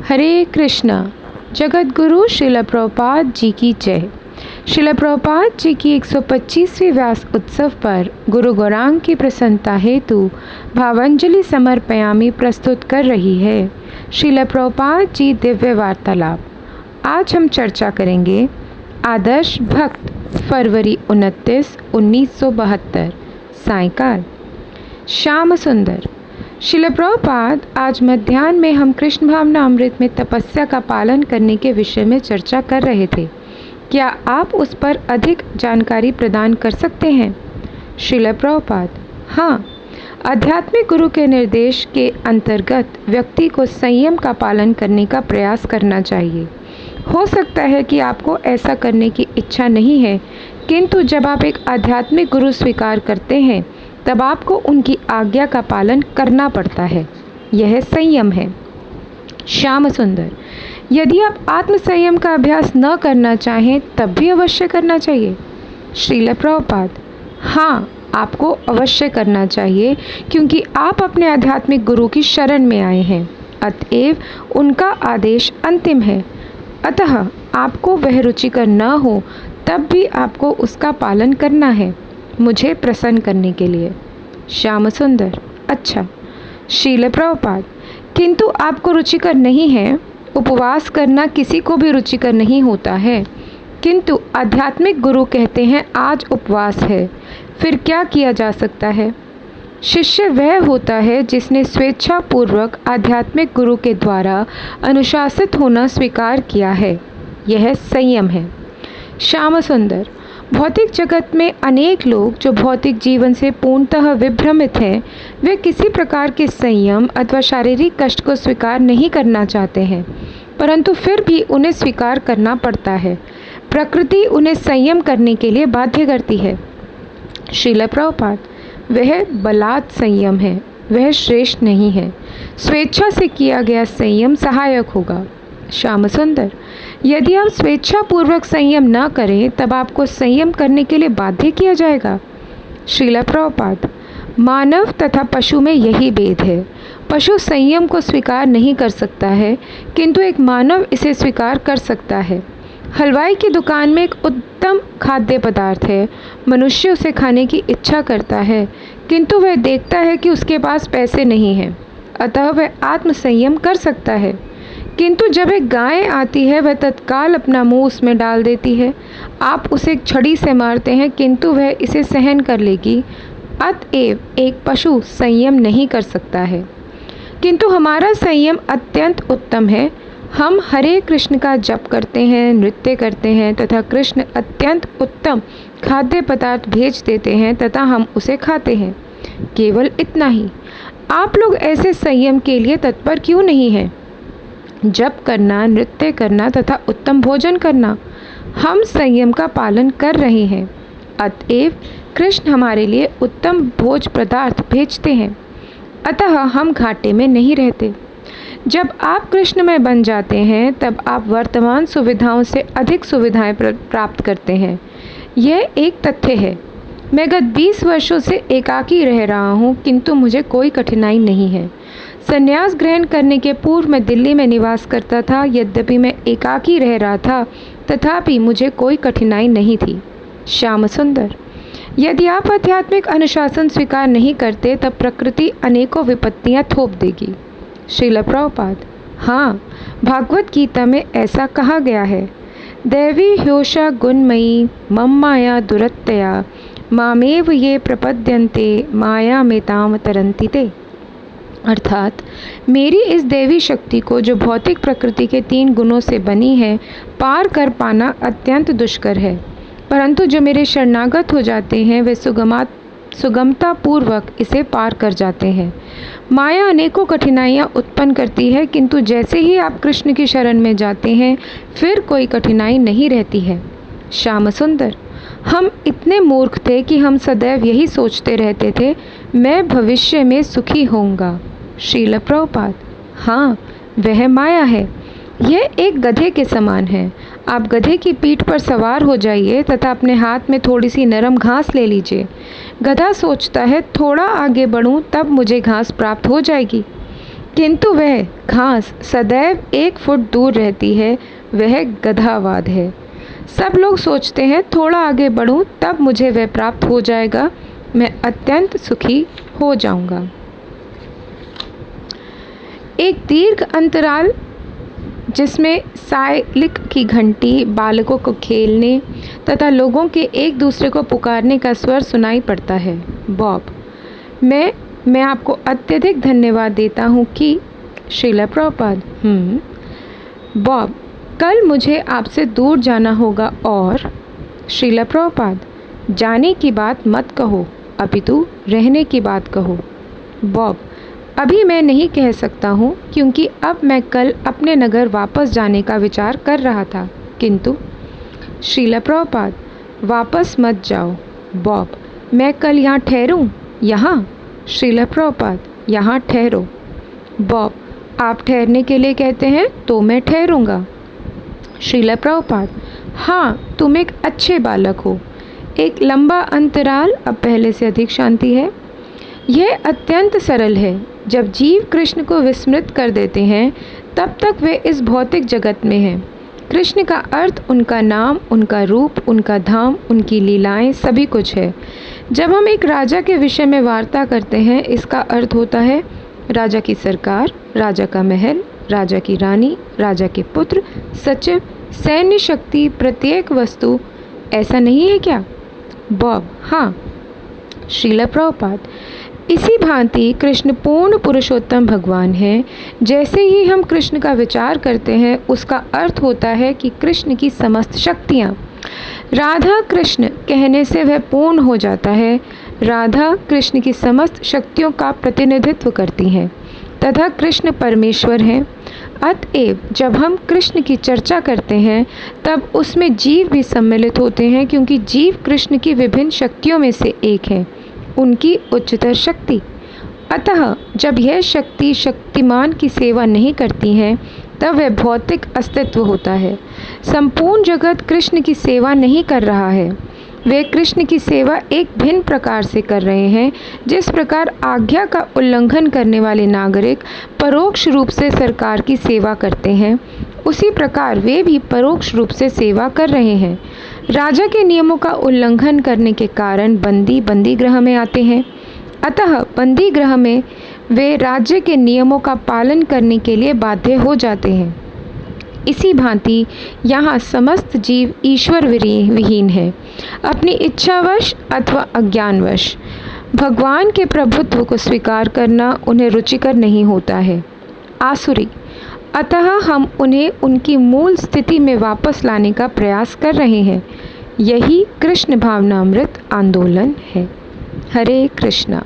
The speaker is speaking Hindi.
हरे कृष्णा। जगत गुरु श्रील प्रभुपाद जी की जय। श्रील प्रभुपाद जी की 125वीं व्यास उत्सव पर गुरु गौरांग की प्रसन्नता हेतु भावांजलि समर्पयामि प्रस्तुत कर रही है श्रील प्रभुपाद जी दिव्य वार्तालाप। आज हम चर्चा करेंगे आदर्श भक्त, फरवरी 29, 1972 सायंकाल। श्याम सुंदर। श्रील प्रभुपाद आज मध्याह्न में हम कृष्ण भावना अमृत में तपस्या का पालन करने के विषय में चर्चा कर रहे थे। क्या आप उस पर अधिक जानकारी प्रदान कर सकते हैं? श्रील प्रभुपाद: हाँ, आध्यात्मिक गुरु के निर्देश के अंतर्गत व्यक्ति को संयम का पालन करने का प्रयास करना चाहिए। हो सकता है कि आपको ऐसा करने की इच्छा नहीं है, किंतु जब आप एक आध्यात्मिक गुरु स्वीकार करते हैं तब आपको उनकी आज्ञा का पालन करना पड़ता है। यह संयम है। श्याम सुंदर: यदि आप आत्म संयम का अभ्यास न करना चाहें तब भी अवश्य करना चाहिए। श्रील प्रभुपाद: हाँ, आपको अवश्य करना चाहिए, क्योंकि आप अपने आध्यात्मिक गुरु की शरण में आए हैं, अतएव उनका आदेश अंतिम है। अतः आपको वह रुचिकर न हो तब भी आपको उसका पालन करना है, मुझे प्रसन्न करने के लिए। श्याम सुंदर: अच्छा। श्रील प्रभुपाद: किंतु आपको रुचिकर नहीं है। उपवास करना किसी को भी रुचिकर नहीं होता है, किंतु आध्यात्मिक गुरु कहते हैं आज उपवास है, फिर क्या किया जा सकता है? शिष्य वह होता है जिसने स्वेच्छापूर्वक आध्यात्मिक गुरु के द्वारा अनुशासित होना स्वीकार किया है। यह संयम है। श्याम सुंदर: भौतिक जगत में अनेक लोग जो भौतिक जीवन से पूर्णतः विभ्रमित हैं, वे किसी प्रकार के संयम अथवा शारीरिक कष्ट को स्वीकार नहीं करना चाहते हैं, परंतु फिर भी उन्हें स्वीकार करना पड़ता है। प्रकृति उन्हें संयम करने के लिए बाध्य करती है। श्रील प्रभुपाद: वह बलात् संयम है, वह श्रेष्ठ नहीं है। स्वेच्छा से किया गया संयम सहायक होगा। श्याम सुंदर: यदि आप स्वेच्छापूर्वक संयम न करें तब आपको संयम करने के लिए बाध्य किया जाएगा। श्रील प्रभुपाद: मानव तथा पशु में यही भेद है। पशु संयम को स्वीकार नहीं कर सकता है, किंतु एक मानव इसे स्वीकार कर सकता है। हलवाई की दुकान में एक उत्तम खाद्य पदार्थ है, मनुष्य उसे खाने की इच्छा करता है, किंतु वह देखता है कि उसके पास पैसे नहीं हैं, अतः वह आत्मसंयम कर सकता है। किंतु जब एक गाय आती है वह तत्काल अपना मुंह उसमें डाल देती है। आप उसे एक छड़ी से मारते हैं, किंतु वह इसे सहन कर लेगी। अतएव एक पशु संयम नहीं कर सकता है, किंतु हमारा संयम अत्यंत उत्तम है। हम हरे कृष्ण का जप करते हैं, नृत्य करते हैं तथा कृष्ण अत्यंत उत्तम खाद्य पदार्थ भेज देते हैं तथा हम उसे खाते हैं। केवल इतना ही। आप लोग ऐसे संयम के लिए तत्पर क्यों नहीं हैं? जप करना, नृत्य करना तथा उत्तम भोजन करना, हम संयम का पालन कर रहे हैं, अतएव कृष्ण हमारे लिए उत्तम भोज पदार्थ भेजते हैं, अतः हम घाटे में नहीं रहते। जब आप कृष्णमय बन जाते हैं तब आप वर्तमान सुविधाओं से अधिक सुविधाएं प्राप्त करते हैं। यह एक तथ्य है। मैं गत 20 वर्षों से एकाकी रह रहा हूँ, किंतु मुझे कोई कठिनाई नहीं है। संन्यास ग्रहण करने के पूर्व मैं दिल्ली में निवास करता था। यद्यपि मैं एकाकी रह रहा था, तथापि मुझे कोई कठिनाई नहीं थी। श्याम सुंदर: यदि आप आध्यात्मिक अनुशासन स्वीकार नहीं करते तब प्रकृति अनेकों विपत्तियां थोप देगी। श्रील प्रभुपाद: हाँ, भागवत गीता में ऐसा कहा गया है, दैवी ह्योषा गुणमयी मम माया दुरत्यया मामेव ये प्रपद्यन्ते माया में ताम तरन्ति ते। अर्थात मेरी इस दैवी शक्ति को, जो भौतिक प्रकृति के 3 गुणों से बनी है, पार कर पाना अत्यंत दुष्कर है, परंतु जो मेरे शरणागत हो जाते हैं वे सुगमता पूर्वक इसे पार कर जाते हैं। माया अनेकों कठिनाइयाँ उत्पन्न करती है, किंतु जैसे ही आप कृष्ण की शरण में जाते हैं फिर कोई कठिनाई नहीं रहती है। श्याम सुंदर: हम इतने मूर्ख थे कि हम सदैव यही सोचते रहते थे, मैं भविष्य में सुखी होऊंगा। श्रील प्रभुपाद: हाँ, वह माया है। यह एक गधे के समान है। आप गधे की पीठ पर सवार हो जाइए तथा अपने हाथ में थोड़ी सी नरम घास ले लीजिए। गधा सोचता है थोड़ा आगे बढ़ूं तब मुझे घास प्राप्त हो जाएगी। किंतु वह घास सदैव 1 फुट दूर रहती है, वह गधावाद है। सब लोग सोचते हैं थोड़ा आगे बढ़ूं तब मुझे वह प्राप्त हो जाएगा, मैं अत्यंत सुखी हो जाऊंगा। एक दीर्घ अंतराल जिसमें साइलिक की घंटी, बालकों को खेलने तथा लोगों के एक दूसरे को पुकारने का स्वर सुनाई पड़ता है। बॉब: मैं आपको अत्यधिक धन्यवाद देता हूँ कि श्रील प्रभुपाद। बॉब: कल मुझे आपसे दूर जाना होगा और श्रील प्रभुपाद: जाने की बात मत कहो, अपितु रहने की बात कहो। बॉब: अभी मैं नहीं कह सकता हूँ क्योंकि अब मैं कल अपने नगर वापस जाने का विचार कर रहा था। किंतु श्रील प्रभुपाद: वापस मत जाओ। बॉब: मैं कल यहाँ ठहरूँ? यहाँ? श्रील प्रभुपाद: यहाँ ठहरो। बॉब: आप ठहरने के लिए कहते हैं तो मैं ठहरूँगा। श्रील प्रभुपाद: हाँ, तुम एक अच्छे बालक हो। एक लंबा अंतराल, अब पहले से अधिक शांति है। यह अत्यंत सरल है। जब जीव कृष्ण को विस्मृत कर देते हैं तब तक वे इस भौतिक जगत में हैं। कृष्ण का अर्थ उनका नाम, उनका रूप, उनका धाम, उनकी लीलाएं, सभी कुछ है। जब हम एक राजा के विषय में वार्ता करते हैं, इसका अर्थ होता है राजा की सरकार, राजा का महल, राजा की रानी, राजा के पुत्र, सचिव, सैन्य शक्ति, प्रत्येक वस्तु। ऐसा नहीं है क्या? बॉब: हाँ। श्रील प्रभुपाद: इसी भांति कृष्ण पूर्ण पुरुषोत्तम भगवान हैं। जैसे ही हम कृष्ण का विचार करते हैं उसका अर्थ होता है कि कृष्ण की समस्त शक्तियाँ। राधा कृष्ण कहने से वह पूर्ण हो जाता है। राधा कृष्ण की समस्त शक्तियों का प्रतिनिधित्व करती हैं तथा कृष्ण परमेश्वर हैं। अतएव जब हम कृष्ण की चर्चा करते हैं तब उसमें जीव भी सम्मिलित होते हैं, क्योंकि जीव कृष्ण की विभिन्न शक्तियों में से एक है, उनकी उच्चतर शक्ति। अतः जब यह शक्ति शक्तिमान की सेवा नहीं करती हैं तब वह भौतिक अस्तित्व होता है। संपूर्ण जगत कृष्ण की सेवा नहीं कर रहा है, वे कृष्ण की सेवा एक भिन्न प्रकार से कर रहे हैं। जिस प्रकार आज्ञा का उल्लंघन करने वाले नागरिक परोक्ष रूप से सरकार की सेवा करते हैं, उसी प्रकार वे भी परोक्ष रूप से सेवा कर रहे हैं। राजा के नियमों का उल्लंघन करने के कारण बंदी गृह में आते हैं, अतः बंदी गृह में वे राज्य के नियमों का पालन करने के लिए बाध्य हो जाते हैं। इसी भांति यहाँ समस्त जीव ईश्वर विहीन है, अपनी इच्छावश अथवा अज्ञानवश। भगवान के प्रभुत्व को स्वीकार करना उन्हें रुचिकर नहीं होता है, आसुरी। अतः हम उन्हें उनकी मूल स्थिति में वापस लाने का प्रयास कर रहे हैं। यही कृष्ण भावनामृत आंदोलन है। हरे कृष्णा।